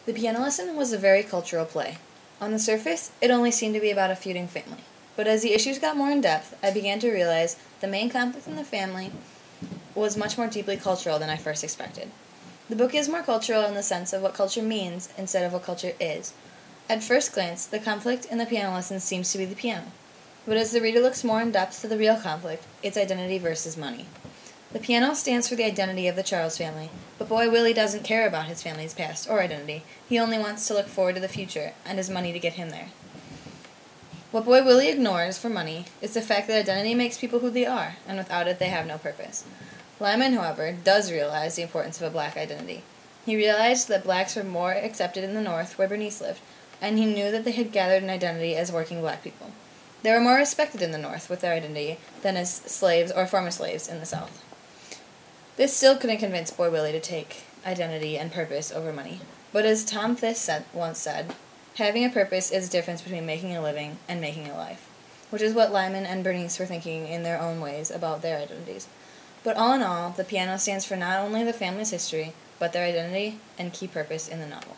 The Piano Lesson was a very cultural play. On the surface, it only seemed to be about a feuding family. But as the issues got more in depth, I began to realize the main conflict in the family was much more deeply cultural than I first expected. The book is more cultural in the sense of what culture means instead of what culture is. At first glance, the conflict in the piano lesson seems to be the piano. But as the reader looks more in depth to the real conflict, it's identity versus money. The piano stands for the identity of the Charles family, but Boy Willie doesn't care about his family's past or identity. He only wants to look forward to the future and his money to get him there. What Boy Willie ignores for money is the fact that identity makes people who they are, and without it they have no purpose. Lyman, however, does realize the importance of a black identity. He realized that blacks were more accepted in the North, where Bernice lived, and he knew that they had gathered an identity as working black people. They were more respected in the North with their identity than as slaves or former slaves in the South. This still couldn't convince Boy Willie to take identity and purpose over money. But as Tom Thist once said, having a purpose is the difference between making a living and making a life, which is what Lyman and Bernice were thinking in their own ways about their identities. But all in all, the piano stands for not only the family's history, but their identity and key purpose in the novel.